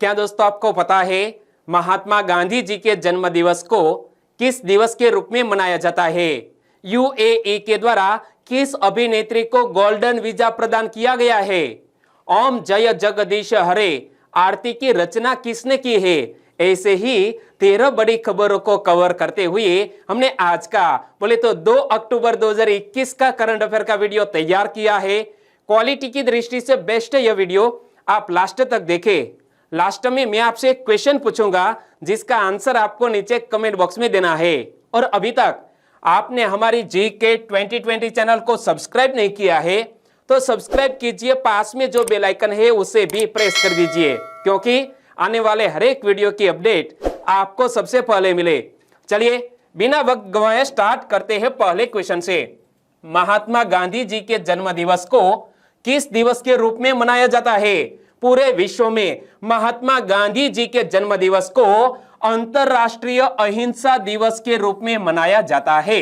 क्या दोस्तों आपको पता है महात्मा गांधी जी के जन्म दिवस को किस दिवस के रूप में मनाया जाता है? यूएई के द्वारा किस अभिनेत्री को गोल्डन वीजा प्रदान किया गया है? ओम जय जगदीश हरे आरती की रचना किसने की है? ऐसे ही 13 बड़ी खबरों को कवर करते हुए हमने आज का बोले तो 2 अक्टूबर 2021 का करंट अफेयर का वीडियो तैयार किया है। क्वालिटी की दृष्टि से बेस्ट है यह वीडियो, आप लास्ट तक देखें। लास्ट में मैं आपसे एक क्वेश्चन पूछूंगा जिसका आंसर आपको नीचे कमेंट बॉक्स में देना है। और अभी तक आपने हमारी जीके 2020 चैनल को सब्सक्राइब नहीं किया है तो सब्सक्राइब कीजिए, पास में जो बेल आइकन है उसे भी प्रेस कर दीजिए, क्योंकि आने वाले हर एक वीडियो की अपडेट आपको सबसे पहले मिले। चलिए बिना वक्त गवाए स्टार्ट करते हैं पहले क्वेश्चन से। महात्मा गांधी जी के जन्म दिवस को किस दिवस के रूप में मनाया जाता है? पूरे विश्व में महात्मा गांधी जी के जन्म दिवस को अंतरराष्ट्रीय अहिंसा दिवस के रूप में मनाया जाता है।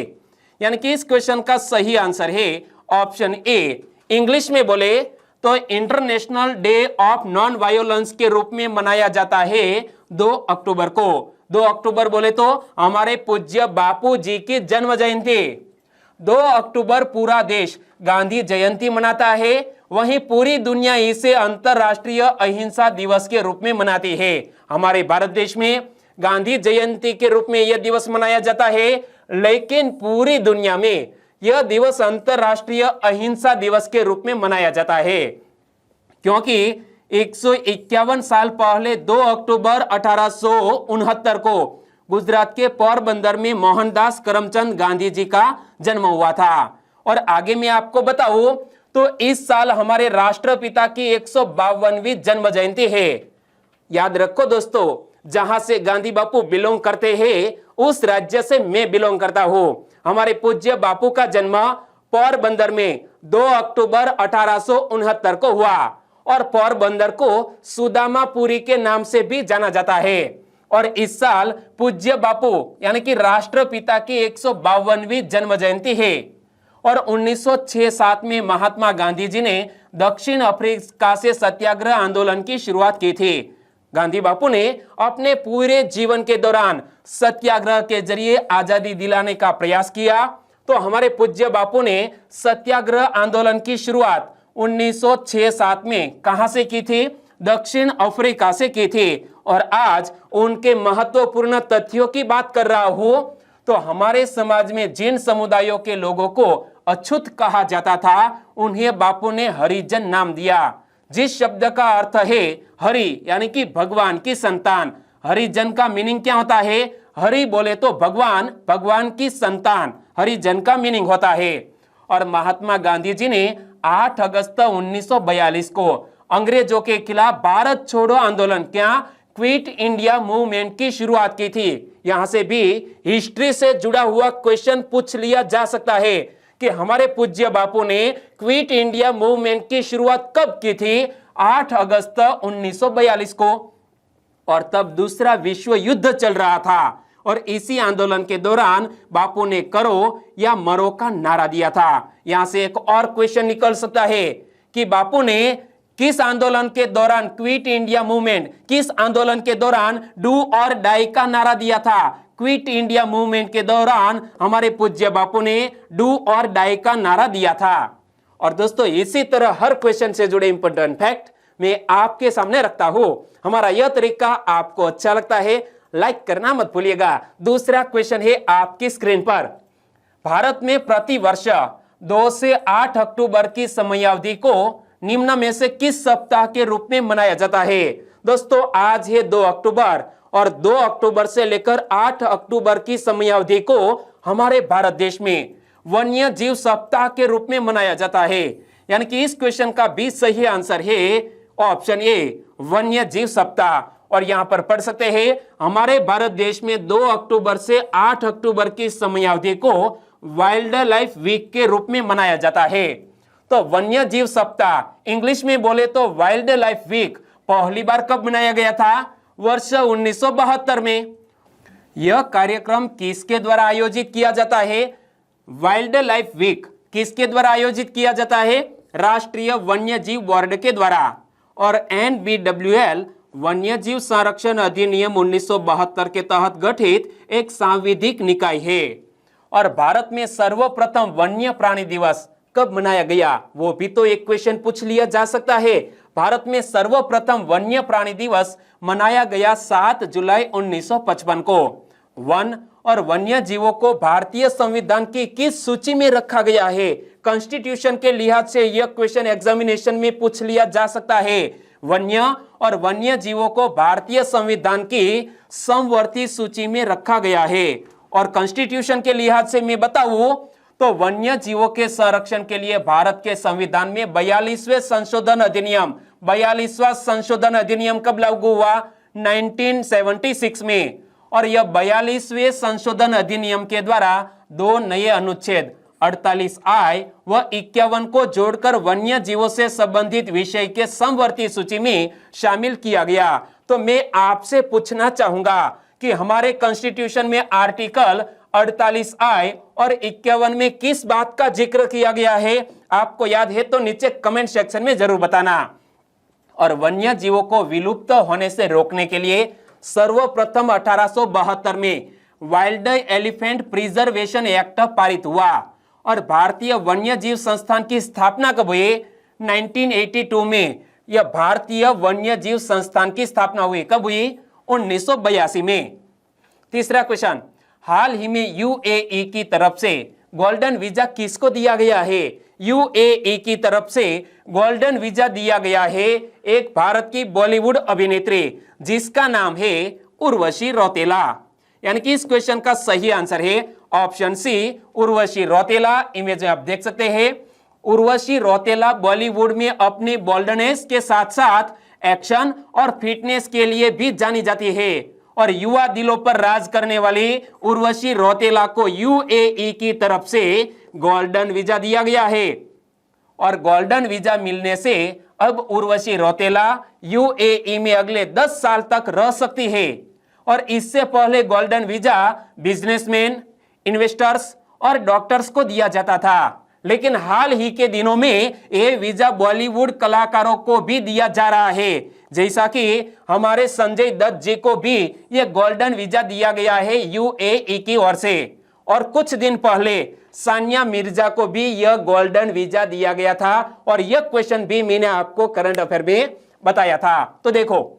यानी कि इस क्वेश्चन का सही आंसर है ऑप्शन ए। इंग्लिश में बोले तो international day of non violence के रूप में मनाया जाता है 2 अक्टूबर को। 2 अक्टूबर बोले तो हमारे पूज्य बापू जी की जन्म जयंती। 2 अक्टूबर पूरा देश गांधी जयंती मनाता है, वहीं पूरी दुनिया इसे अंतरराष्ट्रीय अहिंसा दिवस के रूप में मनाती है। हमारे भारत देश में गांधी जयंती के रूप में यह दिवस मनाया जाता है, लेकिन पूरी दुनिया में यह दिवस अंतरराष्ट्रीय अहिंसा दिवस के रूप में मनाया जाता है, क्योंकि 151 साल पहले 2 अक्टूबर 1869 को गुजरात के पोरबंदर में मोहनदास करमचंद गांधी जी का जन्म हुआ था। और आगे मैं आपको बताऊं तो इस साल हमारे राष्ट्रपिता की 152वीं जन्म जयंती है। याद रखो दोस्तों, जहां से गांधी बापू बिलोंग करते हैं उस राज्य से मैं बिलोंग करता हूं। हमारे पूज्य बापू का जन्म पोरबंदर में 2 अक्टूबर 1869 को हुआ और पोरबंदर को सुदामापुरी के नाम से भी जाना जाता है। और इस साल पूज्य बापू यानी कि राष्ट्रपिता की 152वीं जन्म जयंती है। और 1906-7 में महात्मा गांधी जी ने दक्षिण अफ्रीका से सत्याग्रह आंदोलन की शुरुआत की थी। गांधी बापू ने अपने पूरे जीवन के दौरान सत्याग्रह के जरिए आजादी दिलाने का प्रयास किया। तो हमारे पूज्य बापू ने सत्याग्रह आंदोलन की शुरुआत 1906-7 में कहां से की थी? दक्षिण अफ्रीका से की थी। और आज उनके महत्वपूर्ण तथ्यों की बात कर रहा हूं तो हमारे समाज में जिन समुदायों के लोगों को अछूत कहा जाता था उन्हें बापू ने हरिजन नाम दिया, जिस शब्द का अर्थ है हरि यानी कि भगवान की संतान। हरिजन का मीनिंग क्या होता है? हरि बोले तो भगवान, भगवान की संतान, हरिजन का मीनिंग होता है। और महात्मा गांधी जी ने 8 अगस्त 1942 को अंग्रेजों के खिलाफ भारत छोड़ो आंदोलन क्या क्विट इंडिया मूवमेंट की शुरुआत की थी। यहां से भी हिस्ट्री से जुड़ा हुआ क्वेश्चन पूछ लिया जा सकता है कि हमारे पूज्य बापू ने क्विट इंडिया मूवमेंट की शुरुआत कब की थी? 8 अगस्त 1942 को। और तब दूसरा विश्व युद्ध चल रहा था और इसी आंदोलन के दौरान बापू ने करो या मरो का नारा दिया था। यहां से एक और क्वेश्चन निकल सकता है कि बापू ने किस आंदोलन के दौरान क्विट इंडिया मूवमेंट, किस आंदोलन के दौरान डू और डाई का नारा दिया था? क्विट इंडिया मूवमेंट के दौरान हमारे पूज्य बापू ने डू और डाई का नारा दिया था। और दोस्तों इसी तरह हर क्वेश्चन से जुड़े इंपॉर्टेंट फैक्ट मैं आपके सामने रखता हूं। हमारा यह तरीका आपको अच्छा लगता है, लाइक करना मत भूलिएगा। दूसरा क्वेश्चन है आपकी स्क्रीन पर। भारत में प्रति वर्ष 2 से 8 अक्टूबर की समयावधि को निम्न में से किस सप्ताह के रूप में मनाया जाता है? दोस्तों आज है 2 अक्टूबर और 2 अक्टूबर से लेकर 8 अक्टूबर की समयावधि को हमारे भारत देश में वन्य जीव सप्ताह के रूप में मनाया जाता है। यानी कि इस क्वेश्चन का भी सही आंसर है ऑप्शन ए, वन्य जीव सप्ताह। और यहां पर पढ़ सकते हैं हमारे भारत देश में 2 अक्टूबर से 8 अक्टूबर की समयावधि को वाइल्ड लाइफ वीक के रूप में मनाया जाता है। तो वन्य जीव सप्ताह इंग्लिश में बोले तो वाइल्ड लाइफ वीक पहली बार कब मनाया गया था? वर्ष 1972 में। यह कार्यक्रम किसके द्वारा आयोजित किया जाता है? वाइल्ड लाइफ वीक किसके द्वारा आयोजित किया जाता है? राष्ट्रीय वन्य जीव बोर्ड के द्वारा। और NBWL वन्यजीव संरक्षण अधिनियम 1972 के तहत गठित एक सांविधिक निकाय है। और भारत में सर्वप्रथम वन्य प्राणी दिवस कब मनाया गया, वो भी तो एक क्वेश्चन पूछ लिया जा सकता है। भारत में सर्वप्रथम वन्य प्राणी दिवस मनाया गया 7 जुलाई 1955 को। वन और वन्य जीवों को भारतीय संविधान की किस सूची में रखा गया है? कॉन्स्टिट्यूशन के लिहाज से यह क्वेश्चन एग्जामिनेशन में पूछ लिया जा सकता है। वन्य और वन्य जीवों को भारतीय संविधान की समवर्ती सूची में रखा गया है। और कॉन्स्टिट्यूशन के लिहाज से मैं बताऊं तो वन्य जीवों के संरक्षण के लिए भारत के संविधान में 42वां संशोधन अधिनियम कब लागू हुआ? 1976 में। और यह 42वें संशोधन अधिनियम के द्वारा 2 नए अनुच्छेद 48I व 51 को जोड़कर वन्य जीवों से संबंधित विषय के समवर्ती सूची में शामिल किया गया। तो मैं आपसे पूछना चाहूंगा कि हमारे कॉन्स्टिट्यूशन में आर्टिकल 48I और 51 में किस बात का जिक्र किया गया है? आपको याद है तो नीचे कमेंट सेक्शन में जरूर बताना। और वन्य जीवों को विलुप्त होने से रोकने के लिए सर्वप्रथम 1872 में वाइल्ड एलिफेंट प्रिजर्वेशन एक्ट पारित हुआ। और भारतीय वन्य जीव संस्थान की स्थापना कब हुई? 1982 में यह भारतीय वन्य जीव संस्थान की स्थापना हुई। कब हुई? 1982 में। तीसरा क्वेश्चन, हाल ही में यूएई की तरफ से गोल्डन वीजा किसको दिया गया है? यूएई की तरफ से गोल्डन वीजा दिया गया है एक भारत की बॉलीवुड अभिनेत्री जिसका नाम है उर्वशी रौतेला। यानी कि इस क्वेश्चन का सही आंसर है option C, Urvashi Rautela. Image में आप देख सकते हैं उर्वशी रौतेला बॉलीवुड में अपनी बोल्डनेस के साथ साथ एक्शन और फिटनेस के लिए भी जानी जाती है। और युवा दिलों पर राज करने वाली उर्वशी रौतेला को यूएई की तरफ से गोल्डन वीजा दिया गया है। और गोल्डन वीजा मिलने से अब उर्वशी रौतेला यूएई में अगले 10 साल तक रह सकती है। और इससे पहले गोल्डन वीजा बिजनेसमैन, इन्वेस्टर्स और डॉक्टर्स को दिया जाता था, लेकिन हाल ही के दिनों में यह वीजा बॉलीवुड कलाकारों को भी दिया जा रहा है। जैसा कि हमारे संजय दत्त जी को भी यह गोल्डन वीजा दिया गया है यूएई की ओर से। और कुछ दिन पहले सानिया मिर्जा को भी यह गोल्डन वीजा दिया गया था। और यह क्वेश्चन भी मैंने आपको करंट अफेयर में बताया था। तो देखो,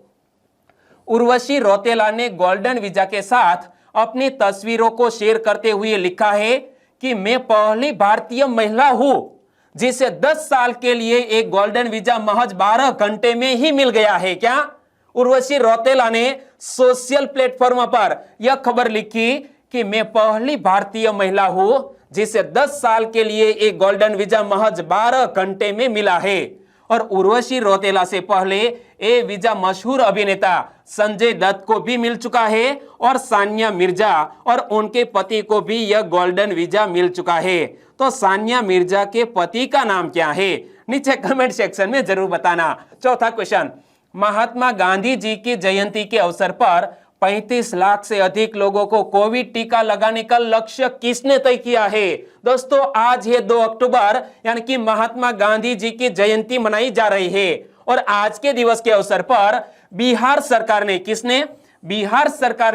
उर्वशी रौतेला ने गोल्डन वीजा के साथ अपनी तस्वीरों को शेयर करते हुए लिखा है कि मैं पहली भारतीय महिला हूं जिसे 10 साल के लिए एक गोल्डन वीजा महज 12 घंटे में ही मिल गया है। क्या? उर्वशी रौतेला ने सोशल प्लेटफॉर्म पर यह खबर लिखी कि मैं पहली भारतीय महिला हूं जिसे 10 साल के लिए एक गोल्डन वीजा महज 12 घंटे में मिला है। और उर्वशी रौतेला से पहले ये वीजा मशहूर अभिनेता संजय दत्त को भी मिल चुका है और सानिया मिर्जा और उनके पति को भी यह गोल्डन वीजा मिल चुका है। तो सानिया मिर्जा के पति का नाम क्या है? नीचे कमेंट सेक्शन में जरूर बताना। चौथा क्वेश्चन, महात्मा गांधी जी की जयंती के अवसर पर 35 लाख से अधिक लोगों को कोविड टीका लगाने का लक्ष्य किसने तय किया है? दोस्तों, आज है 2 अक्टूबर, यानी कि महात्मा गांधी जी की जयंती मनाई जा रही है। और आज के दिवस के अवसर पर बिहार सरकार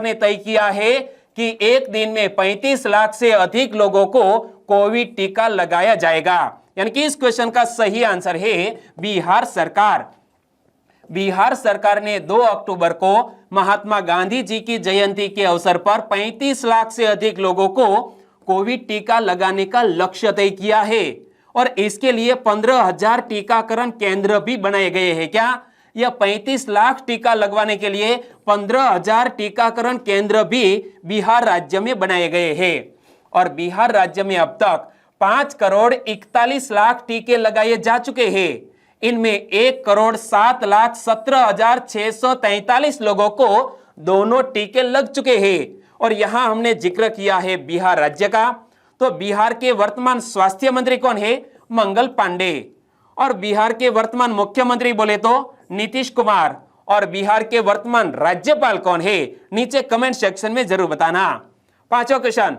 ने तय किया है कि एक दिन में 35 लाख से अधिक लोगों को कोविड टीका लगाया जाएगा। यानी कि इस क्वेश्चन का सही आंसर है बिहार सरकार। बिहार सरकार ने 2 अक्टूबर को महात्मा गांधी जी की जयंती के अवसर पर 35 लाख से अधिक लोगों को कोविड टीका लगाने का लक्ष्य तय किया है। और इसके लिए 15,000 टीकाकरण केंद्र भी बनाए गए हैं। क्या? यह 35 लाख टीका लगवाने के लिए 15,000 टीकाकरण केंद्र भी बिहार राज्य में बनाए गए हैं। और बिहार राज्य में अब तक 5 करोड़ 41 लाख टीके लगाए जा चुके हैं। इनमें 1,07,17,643 लोगों को दोनों टीके लग चुके हैं। और यहां हमने जिक्र किया है बिहार राज्य का, तो बिहार के वर्तमान स्वास्थ्य मंत्री कौन है? मंगल पांडे। और बिहार के वर्तमान मुख्यमंत्री बोले तो नीतीश कुमार। और बिहार के वर्तमान राज्यपाल कौन है? नीचे कमेंट सेक्शन में जरूर बताना। 5वां क्वेश्चन,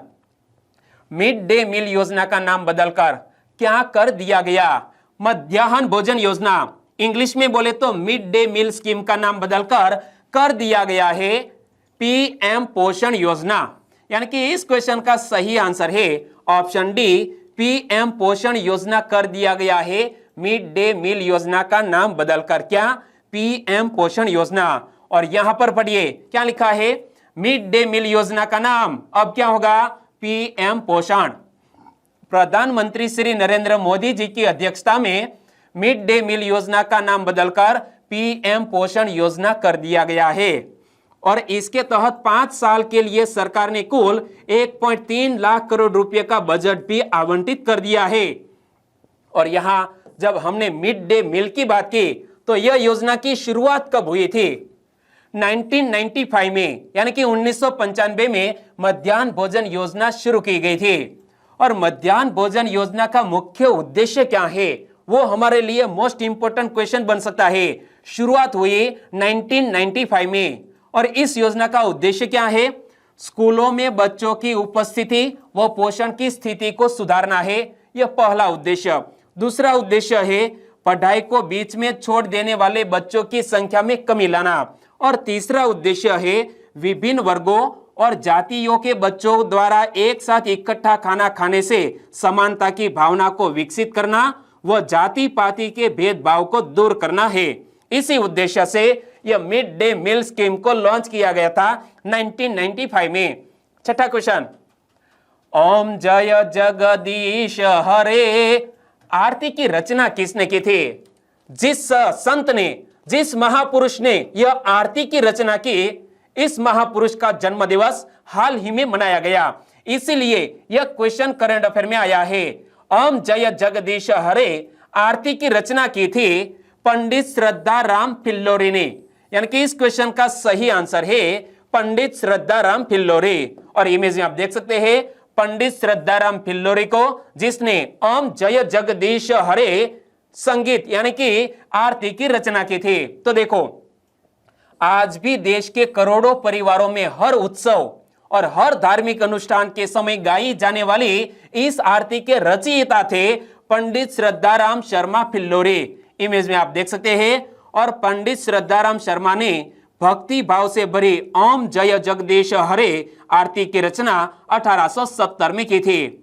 मिड डे मील योजना का नाम बदलकर क्या कर दिया गया? मध्याह्न भोजन योजना इंग्लिश में बोले तो मिड डे मील स्कीम का नाम बदलकर कर दिया गया है पीएम पोषण योजना। यानी कि इस क्वेश्चन का सही आंसर है ऑप्शन डी, पीएम पोषण योजना कर दिया गया है मिड डे मील योजना का नाम बदलकर क्या, पीएम पोषण योजना। और यहां पर पढ़िए क्या लिखा है, मिड डे मील योजना का नाम अब क्या होगा, पीएम पोषण। प्रधानमंत्री श्री नरेंद्र मोदी जी की अध्यक्षता में मिड डे मील योजना का नाम बदलकर पीएम पोषण योजना कर दिया गया है। और इसके तहत 5 साल के लिए सरकार ने कुल 1.3 लाख करोड़ रुपए का बजट भी आवंटित कर दिया है। और यहां जब हमने मिड डे मील की बात की तो यह योजना की शुरुआत कब हुई थी, 1995 में, यानी कि 1995 में मध्याह्न भोजन योजना शुरू की गई थी। और मध्याह्न भोजन योजना का मुख्य उद्देश्य क्या है, वो हमारे लिए मोस्ट इंपोर्टेंट क्वेश्चन बन सकता है। शुरुआत हुई 1995 में और इस योजना का उद्देश्य क्या है, स्कूलों में बच्चों की उपस्थिति व पोषण की स्थिति को सुधारना है, यह पहला उद्देश्य। दूसरा उद्देश्य है पढ़ाई को बीच में छोड़ देने वाले बच्चों की संख्या में कमी लाना। और तीसरा उद्देश्य है विभिन्न वर्गों और जातियों के बच्चों द्वारा एक साथ इकट्ठा खाना खाने से समानता की भावना को विकसित करना व जाति पाति के भेदभाव को दूर करना है। इसी उद्देश्य से यह मिड डे मील स्कीम को लॉन्च किया गया था 1995 में। छठा क्वेश्चन, ओम जय जगदीश हरे आरती की रचना किसने की थी, जिस संत ने, जिस महापुरुष ने यह आरती की रचना की, इस महापुरुष का जन्म दिवस हाल ही में मनाया गया, इसीलिए यह क्वेश्चन करंट अफेयर में आया है। ओम जय जगदीश हरे आरती की रचना की थी पंडित श्रद्धा राम फिल्लोरी ने, यानी कि इस क्वेश्चन का सही आंसर है पंडित श्रद्धा राम फिल्लोरी। और इमेज में आप देख सकते हैं पंडित श्रद्धा राम फिल्लोरी को, जिसने ओम जय जगदीश हरे संगीत यानी कि आरती की रचना की थी। तो देखो आज भी देश के करोड़ों परिवारों में हर उत्सव और हर धार्मिक अनुष्ठान के समय गाई जाने वाली इस आरती के रचयिता थे पंडित श्रद्धाराम शर्मा फिल्लोरी। इमेज में आप देख सकते हैं। और पंडित श्रद्धाराम शर्मा ने भक्ति भाव से भरी ओम जय जगदीश हरे आरती की रचना 1870 में की थी।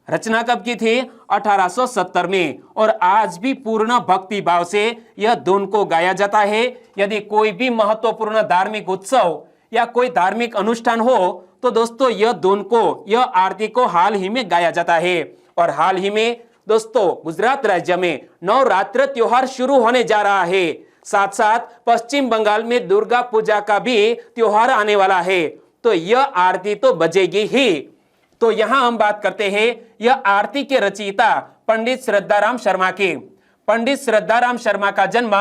रचना कब की थी, 1870 में। और आज भी पूर्ण भक्ति भाव से यह धुन को गाया जाता है। यदि कोई भी महत्वपूर्ण धार्मिक उत्सव या कोई धार्मिक अनुष्ठान हो तो दोस्तों यह धुन को, यह आरती को हाल ही में गाया जाता है। और हाल ही में दोस्तों गुजरात राज्य में नवरात्र त्योहार शुरू होने जा रहा है। साथ साथ पश्चिम बंगाल में दुर्गा पूजा का भी त्योहार आने वाला है, तो यह आरती तो बजेगी ही। तो यहां हम बात करते हैं यह आरती के रचयिता पंडित श्रद्धाराम शर्मा की। पंडित श्रद्धाराम शर्मा का जन्म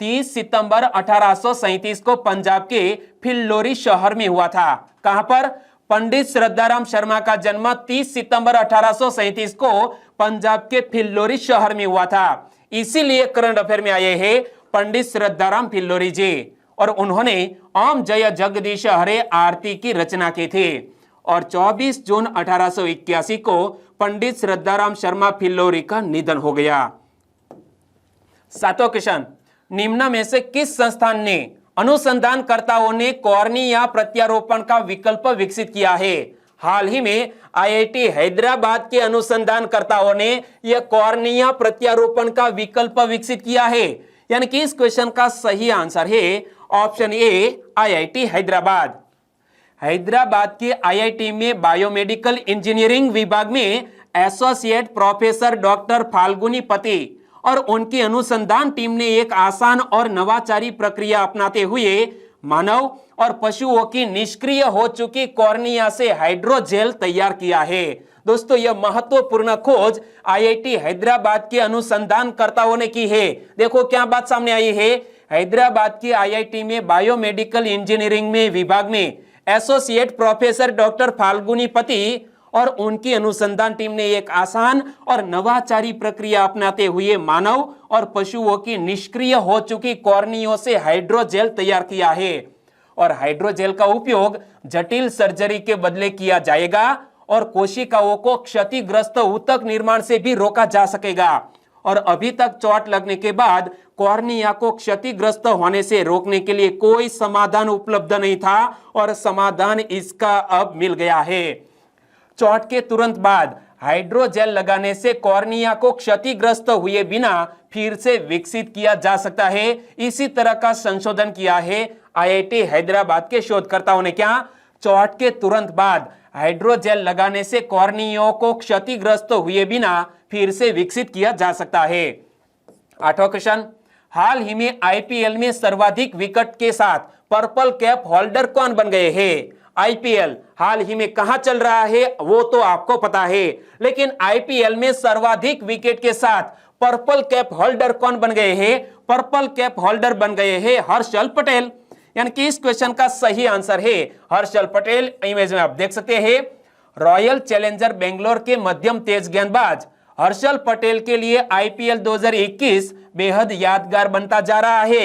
30 सितंबर 1837 को पंजाब के फिल्लोरी शहर में हुआ था। कहां पर, पंडित श्रद्धाराम शर्मा का जन्म 30 सितंबर 1837 को पंजाब के फिल्लोरी शहर में हुआ था। इसीलिए करंट अफेयर में आए हैं पंडित श्रद्धाराम फिल्लोरी जी। और उन्होंने ओम जय जगदीश हरे आरती की रचना की थी। और 24 जून 1881 को पंडित श्रद्धाराम शर्मा फिल्लोरी का निधन हो गया। सातवां क्वेश्चन, निम्न में से किस संस्थान ने, अनुसंधानकर्ताओं ने कॉर्निया प्रत्यारोपण का विकल्प विकसित किया है। हाल ही में आईआईटी हैदराबाद के अनुसंधानकर्ताओं ने यह कॉर्निया प्रत्यारोपण का विकल्प विकसित किया है। यानी कि इस क्वेश्चन का सही आंसर है option A, IIT Hyderabad. Hyderabad के आईआईटी में बायोमेडिकल इंजीनियरिंग विभाग में एसोसिएट प्रोफेसर डॉक्टर फाल्गुनी पति और उनकी अनुसंधान टीम ने एक आसान और नवाचारी प्रक्रिया अपनाते हुए मानव और पशुओं की निष्क्रिय हो चुकी कॉर्निया से हाइड्रोजेल तैयार किया है। दोस्तों यह महत्वपूर्ण खोज आईआईटी हैदराबाद के अनुसंधानकर्ताओं ने की है। देखो क्या बात सामने आई है, हैदराबाद की आईआईटी में बायोमेडिकल इंजीनियरिंग में विभाग में एसोसिएट प्रोफेसर डॉक्टर फाल्गुनी पति और उनकी अनुसंधान टीम ने एक आसान और नवाचारी प्रक्रिया अपनाते हुए मानव और पशुओं की निष्क्रिय हो चुकी कॉर्नियों से हाइड्रोजेल तैयार किया है। और हाइड्रोजेल का उपयोग जटिल सर्जरी के बदले किया जाएगा और कोशिकाओं को क्षतिग्रस्त ऊतक निर्माण से भी रोका जा सकेगा। और अभी तक चोट लगने के बाद कॉर्निया को क्षतिग्रस्त होने से रोकने के लिए कोई समाधान उपलब्ध नहीं था और समाधान इसका अब मिल गया है। चोट के तुरंत बाद हाइड्रोजेल लगाने से कॉर्निया को क्षतिग्रस्त हुए बिना फिर से विकसित किया जा सकता है। इसी तरह का संशोधन किया है आईआईटी हैदराबाद के शोधकर्ताओं ने। क्या? चोट के तुरंत बाद हाइड्रोजेल लगाने से कॉर्निया को क्षतिग्रस्त हुए बिना फिर से विकसित किया जा सकता है। 8वां क्वेश्चन, हाल ही में आईपीएल में सर्वाधिक विकेट के साथ पर्पल कैप होल्डर कौन बन गए हैं? आईपीएल हाल ही में कहां चल रहा है वो तो आपको पता है, लेकिन आईपीएल में सर्वाधिक विकेट के साथ पर्पल कैप होल्डर कौन बन गए हैं? पर्पल कैप होल्डर बन गए हैं हर्षल पटेल। यानी कि इस क्वेश्चन का सही आंसर है हर्षल पटेल। इमेज में आप देख सकते हैं रॉयल चैलेंजर बेंगलोर के मध्यम तेज गेंदबाज हर्षल पटेल के लिए आईपीएल 2021 बेहद यादगार बनता जा रहा है।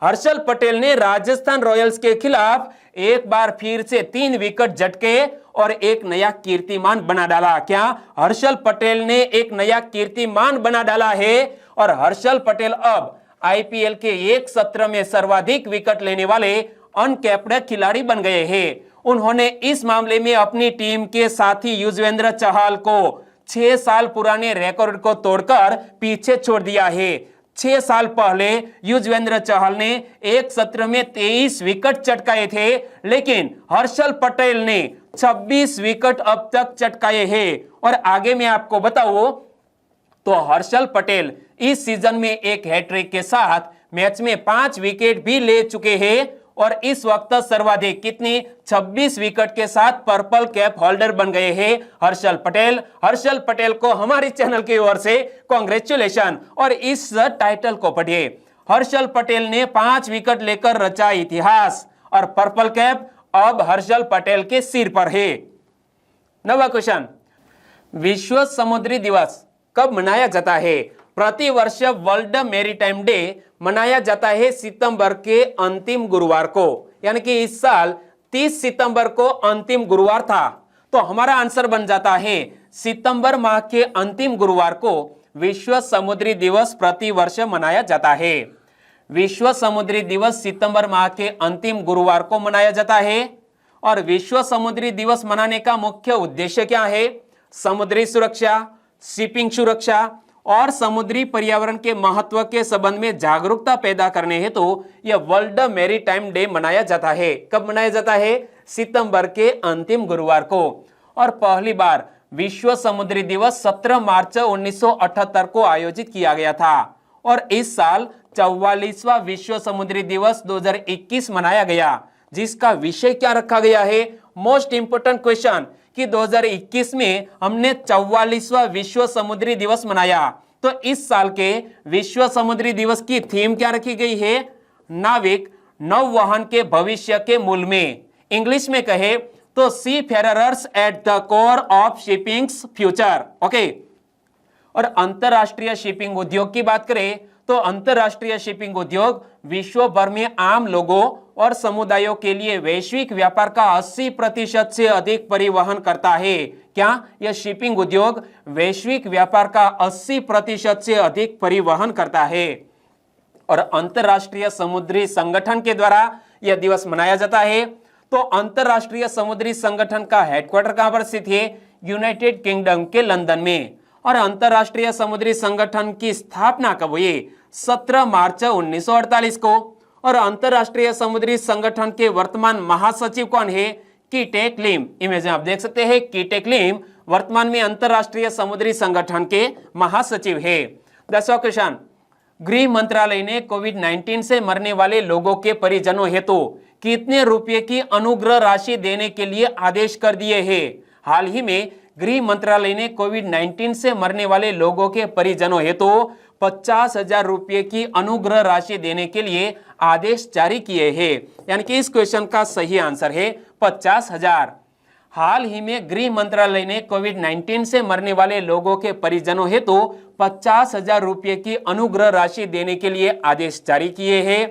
हर्षल पटेल ने राजस्थान रॉयल्स के खिलाफ एक बार फिर से 3 विकेट झटके और एक नया कीर्तिमान बना डाला। क्या? हर्षल पटेल ने एक नया कीर्तिमान बना डाला है और हर्षल पटेल अब आईपीएल के एक सत्र में सर्वाधिक विकेट लेने वाले अनकैप्ड खिलाड़ी बन गए हैं। उन्होंने इस मामले में अपनी टीम के साथी युजवेंद्र चहल को 6 साल पुराने रिकॉर्ड को तोड़कर पीछे छोड़ दिया है। 6 साल पहले युजवेंद्र चहल ने एक सत्र में 23 विकेट चटकाए थे, लेकिन हर्षल पटेल ने 26 विकेट अब तक चटकाए हैं। और आगे मैं आपको बताऊं तो हर्षल पटेल इस सीजन में एक हैट्रिक के साथ मैच में 5 विकेट भी ले चुके हैं और इस वक्त सर्वाधिक कितनी 26 विकेट के साथ पर्पल कैप होल्डर बन गए हैं हर्षल पटेल। हर्षल पटेल को हमारे चैनल की ओर से कांग्रेचुलेशन। और इस टाइटल को पढ़िए, हर्षल पटेल ने 5 विकेट लेकर रचा इतिहास और पर्पल कैप अब हर्षल पटेल के सिर पर है। 9वां क्वेश्चन, विश्व समुद्री दिवस कब मनाया जाता है? प्रति वर्ष वर्ल्ड मैरीटाइम डे मनाया जाता है सितंबर के अंतिम गुरुवार को। यानी कि इस साल 30 सितंबर को अंतिम गुरुवार था, तो हमारा आंसर बन जाता है सितंबर माह के अंतिम गुरुवार को विश्व समुद्री दिवस प्रति वर्ष मनाया जाता है। विश्व समुद्री दिवस सितंबर माह के अंतिम गुरुवार को मनाया जाता है। और विश्व समुद्री दिवस मनाने का मुख्य उद्देश्य क्या है? समुद्री सुरक्षा, शिपिंग सुरक्षा और समुद्री पर्यावरण के महत्व के संबंध में जागरूकता पैदा करने हेतु यह वर्ल्ड मैरीटाइम डे मनाया जाता है। कब मनाया जाता है? सितंबर के अंतिम गुरुवार को। और पहली बार विश्व समुद्री दिवस 17 मार्च 1978 को आयोजित किया गया था और इस साल 44वां विश्व समुद्री दिवस 2021 मनाया गया, जिसका विषय क्या रखा गया है? मोस्ट इंपोर्टेंट क्वेश्चन कि 2021 में हमने 44वां विश्व समुद्री दिवस मनाया, तो इस साल के विश्व समुद्री दिवस की थीम क्या रखी गई है? नाविक नौवहन के भविष्य के मूल में। इंग्लिश में कहे तो seafarers at the core of shipping's future. Okay. और अंतरराष्ट्रीय शिपिंग उद्योग की बात करें तो अंतरराष्ट्रीय शिपिंग उद्योग विश्व भर में आम लोगों और समुदायों के लिए वैश्विक व्यापार का 80% से अधिक परिवहन करता है। क्या? यह शिपिंग उद्योग वैश्विक व्यापार का 80% से अधिक परिवहन करता है। और अंतरराष्ट्रीय समुद्री संगठन के द्वारा यह दिवस मनाया जाता है। तो अंतरराष्ट्रीय समुद्री संगठन का हेडक्वार्टर कहां पर स्थित है? यूनाइटेड किंगडम के लंदन में। और अंतरराष्ट्रीय समुद्री संगठन की स्थापना कब हुई? 17 मार्च 1948 को। और अंतरराष्ट्रीय समुद्री संगठन के वर्तमान महासचिव कौन है? कीटेक लिम। इमेज में आप देख सकते हैं कीटेक लिम वर्तमान में अंतरराष्ट्रीय समुद्री संगठन के महासचिव है। 10वां क्वेश्चन, गृह मंत्रालय ने कोविड-19 से मरने वाले लोगों के परिजनों हेतु कितने रुपए की अनुग्रह राशि देने के लिए आदेश कर दिए हैं? हाल ही में गृह मंत्रालय ने कोविड-19 से मरने वाले लोगों के परिजनों हेतु 50,000 रुपये की अनुग्रह राशि देने के लिए आदेश जारी किए हैं। यानी कि इस क्वेश्चन का सही आंसर है 50,000। हाल ही में गृह मंत्रालय ने कोविड-19 से मरने वाले लोगों के परिजनों हेतु 50,000 रुपये की अनुग्रह राशि देने के लिए आदेश जारी किए हैं।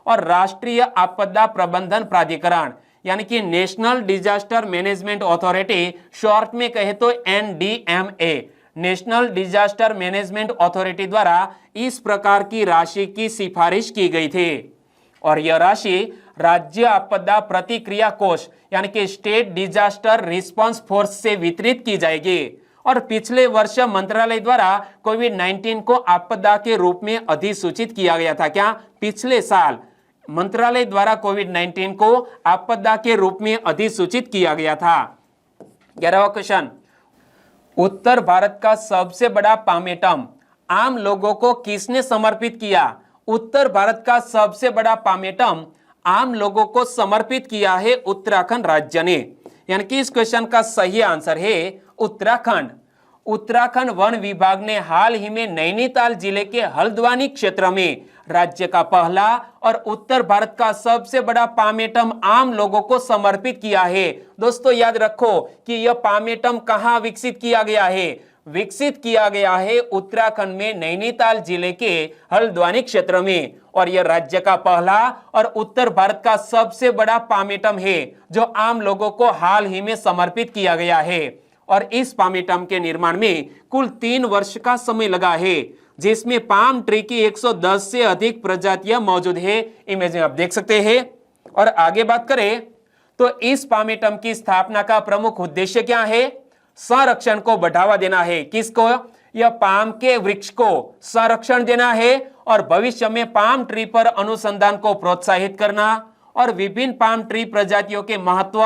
और राष्ट्रीय आपदा प्रबंधन प्राधिकरण यानी कि national disaster management authority, short में कहे तो NDMA, national disaster management authority द्वारा इस प्रकार की राशि की सिफारिश की गई थी और यह राशि राज्य आपदा प्रतिक्रिया कोष यानी कि स्टेट डिजास्टर रिस्पांस फोर्स से वितरित की जाएगी। और पिछले वर्ष मंत्रालय द्वारा कोविड-19 को आपदा के रूप में अधिसूचित किया गया था। क्या पिछले साल मंत्रालय द्वारा कोविड-19 को आपदा के रूप में अधिसूचित किया गया था। 11वां क्वेश्चन, उत्तर भारत का सबसे बड़ा पामेटम आम लोगों को किसने समर्पित किया? उत्तर भारत का सबसे बड़ा पामेटम आम लोगों को समर्पित किया है उत्तराखंड राज्य ने। यानी कि इस क्वेश्चन का सही आंसर है उत्तराखंड। उत्तराखंड वन विभाग ने हाल ही में नैनीताल जिले के हल्द्वानी क्षेत्र में राज्य का पहला और उत्तर भारत का सबसे बड़ा पामेटम आम लोगों को समर्पित किया है। दोस्तों याद रखो कि यह पामेटम कहां विकसित किया गया है? विकसित किया गया है उत्तराखंड में नैनीताल जिले के हल्द्वानी क्षेत्र में और यह राज्य का पहला और उत्तर भारत का सबसे बड़ा पामेटम है जो आम लोगों को हाल ही में समर्पित किया गया है। और इस पामेटम के निर्माण में कुल 3 वर्ष का समय लगा है जिसमें पाम ट्री की 110 से अधिक प्रजातियां मौजूद है। इमेज में आप देख सकते हैं। और आगे बात करें तो इस पामेटम की स्थापना का प्रमुख उद्देश्य क्या है? संरक्षण को बढ़ावा देना है। किसको? यह पाम के वृक्ष को संरक्षण देना है और भविष्य में पाम ट्री पर अनुसंधान को प्रोत्साहित करना और विभिन्न पाम ट्री प्रजातियों के महत्व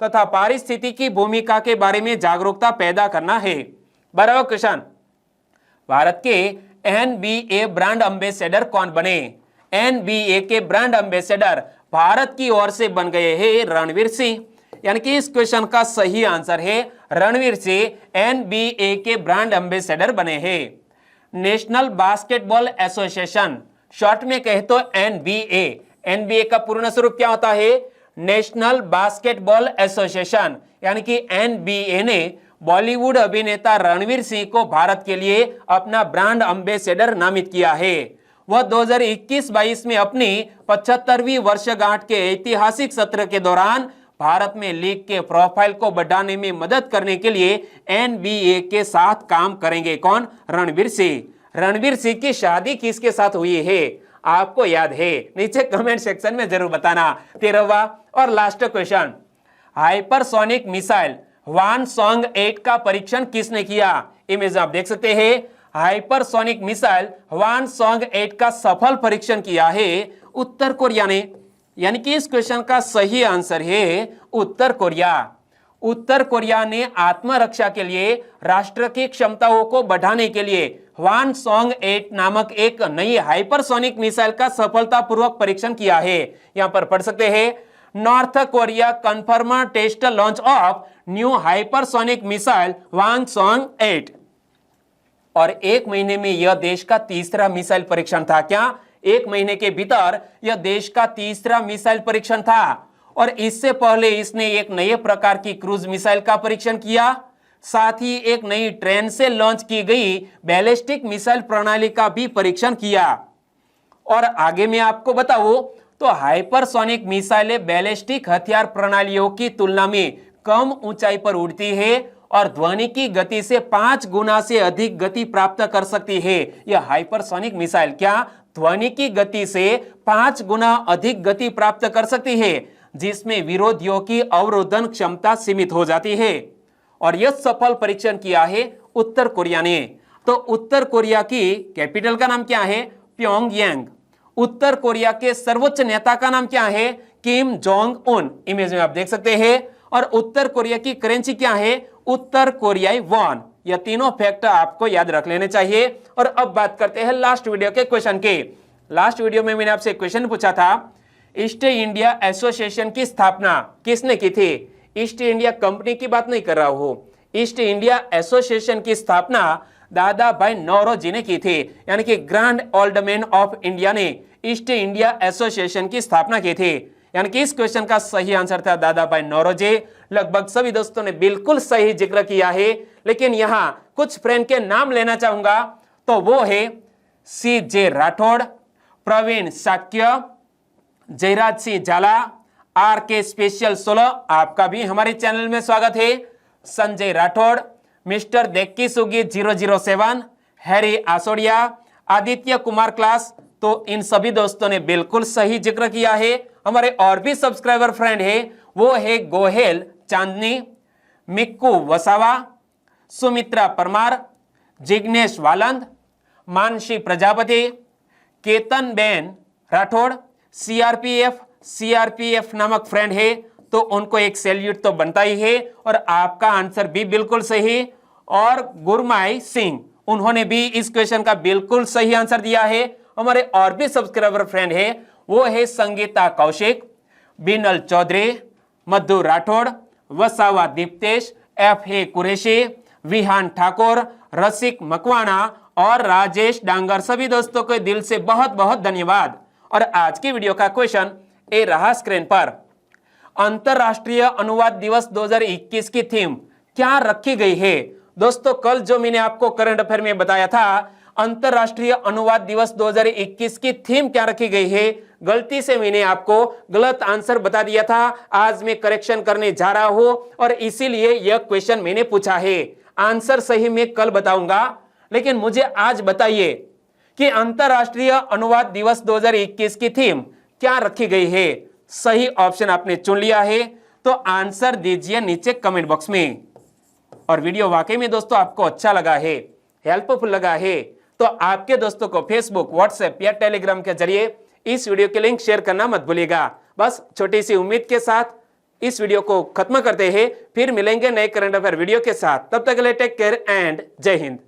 तथा पारिस्थितिकी की भूमिका के बारे में जागरूकता पैदा करना है। 12वां क्वेश्चन, भारत के NBA ब्रांड एम्बेसडर कौन बने? NBA के ब्रांड एम्बेसडर भारत की ओर से बन गए हैं रणवीर सिंह। यानी कि इस क्वेश्चन का सही आंसर है रणवीर सिंह NBA के ब्रांड एम्बेसडर बने हैं। नेशनल बास्केटबॉल एसोसिएशन, शॉर्ट में कहे तो NBA का पूर्ण स्वरूप क्या होता है? National basketball association. यानी कि NBA ने बॉलीवुड अभिनेता रणवीर सिंह को भारत के लिए अपना ब्रांड एम्बेसडर नामित किया है। वह 2021-22 में अपनी 75वीं वर्षगांठ के ऐतिहासिक सत्र के दौरान भारत में लीग के प्रोफाइल को बढ़ाने में मदद करने के लिए NBA के साथ काम करेंगे। कौन? रणवीर सिंह। रणवीर सिंह की शादी किसके साथ हुई है? आपको याद है? नीचे कमेंट सेक्शन में जरूर बताना। 13वां और last question, hypersonic missile Hwasong 8 का परीक्षण किसने किया? इमेज आप देख सकते हैं। हाइपरसोनिक मिसाइल वानसोंग 8 का सफल परीक्षण किया है उत्तर कोरिया ने। यानी कि इस क्वेश्चन का सही आंसर है उत्तर कोरिया। उत्तर कोरिया ने आत्मरक्षा के लिए राष्ट्र की क्षमताओं को बढ़ाने के लिए वानसोंग 8 नामक एक नई हाइपरसोनिक मिसाइल का सफलतापूर्वक परीक्षण किया है। यहां पर पढ़ सकते हैं, North Korea confirm test launch of new hypersonic missile Hwasong 8। और 1 महीने में यह देश का तीसरा मिसाइल परीक्षण था। क्या? 1 महीने के भीतर यह देश का तीसरा मिसाइल परीक्षण था। और इससे पहले इसने एक नए प्रकार की क्रूज मिसाइल का परीक्षण किया, साथ ही एक नई ट्रेन से लॉन्च की गई बैलिस्टिक मिसाइल प्रणाली का भी परीक्षण किया। और आगे मैं आपको बताऊं तो हाइपरसोनिक मिसाइलें बैलिस्टिक हथियार प्रणालियों की तुलना में कम ऊंचाई पर उड़ती है और ध्वनि की गति से 5 गुना से अधिक गति प्राप्त कर सकती है। यह हाइपरसोनिक मिसाइल क्या ध्वनि की गति से 5 गुना अधिक गति प्राप्त कर सकती है, जिसमें विरोधियों की अवरोधन क्षमता सीमित हो जाती है। और यह सफल परीक्षण किया है उत्तर कोरिया ने। तो उत्तर कोरिया की कैपिटल का नाम क्या है? प्योंगयांग। उत्तर कोरिया के सर्वोच्च नेता का नाम क्या है? Kim Jong Un. इमेज में आप देख सकते हैं। और उत्तर कोरिया की करेंसी क्या है? उत्तर कोरियाई वॉन। यह तीनों फैक्ट आपको याद रख लेने चाहिए। और अब बात करते हैं लास्ट वीडियो के क्वेश्चन के। लास्ट वीडियो में मैंने आपसे क्वेश्चन पूछा था, ईस्ट इंडिया एसोसिएशन की स्थापना किसने की थी? ईस्ट इंडिया कंपनी की बात नहीं कर रहा हूं। ईस्ट इंडिया एसोसिएशन की स्थापना दादा भाई नौरोजी ने की थी। यानी कि grand old man of India ने ईस्ट इंडिया एसोसिएशन की स्थापना की थी। यानी कि इस क्वेश्चन का सही आंसर था दादा भाई नौरोजी। लगभग सभी दोस्तों ने बिल्कुल सही जिक्र किया है, लेकिन यहां कुछ फ्रेंड के नाम लेना चाहूंगा। तो वो है CJ राठौड़, प्रवीण साक्य, जयराज सिंह झाला, RK स्पेशल 16, आपका भी हमारे चैनल में स्वागत है। संजय राठौड़, मिस्टर देक्की सुगी 007, हैरी आसोडिया, आदित्य कुमार क्लास, तो इन सभी दोस्तों ने बिल्कुल सही जिक्र किया है। हमारे और भी सब्सक्राइबर फ्रेंड है, वो है गोहेल चांदनी, मिक्कू वसावा, सुमित्रा परमार, जिग्नेश वालंद, मानसी प्रजापति, केतन बेन राठौड़, सीआरपीएफ नामक फ्रेंड है, तो उनको एक सैल्यूट तो बनता ही है। और आपका आंसर भी बिल्कुल सही। और गुरमाई सिंह, उन्होंने भी इस क्वेश्चन का बिल्कुल सही आंसर दिया है। हमारे और भी सब्सक्राइबर फ्रेंड है, वो है संगीता कौशिक, बिनल चौधरी, मधु राठौड़, वसावा दीप्तेश, FA कुरैशी, विहान ठाकुर, रसिक मकवाना और राजेश डांगर। सभी दोस्तों को दिल से बहुत बहुत धन्यवाद। और आज की वीडियो का क्वेश्चन ए रहा स्क्रीन पर। अंतरराष्ट्रीय अनुवाद दिवस 2021 की थीम क्या रखी गई है? दोस्तों, कल जो मैंने आपको करंट अफेयर में बताया था, अंतरराष्ट्रीय अनुवाद दिवस 2021 की थीम क्या रखी गई है, गलती से मैंने आपको गलत आंसर बता दिया था। आज मैं करेक्शन करने जा रहा हूं और इसीलिए यह क्वेश्चन मैंने पूछा है। आंसर सही मैं कल बताऊंगा, लेकिन मुझे आज बताइए कि अंतरराष्ट्रीय अनुवाद दिवस 2021 की थीम क्या रखी गई है। सही ऑप्शन आपने चुन लिया है, तो आंसर दीजिए नीचे कमेंट बॉक्स में। और वीडियो वाकई में दोस्तों आपको अच्छा लगा है, हेल्पफुल लगा है, तो आपके दोस्तों को फेसबुक, व्हाट्सएप या टेलीग्राम के जरिए इस वीडियो के लिंक शेयर करना मत भूलिएगा। बस छोटी सी उम्मीद के साथ इस वीडियो को खत्म करते हैं, फिर मिलेंगे नए करंट अफेयर वीडियो के साथ। तब तक के लिए टेक केयर एंड जय हिंद।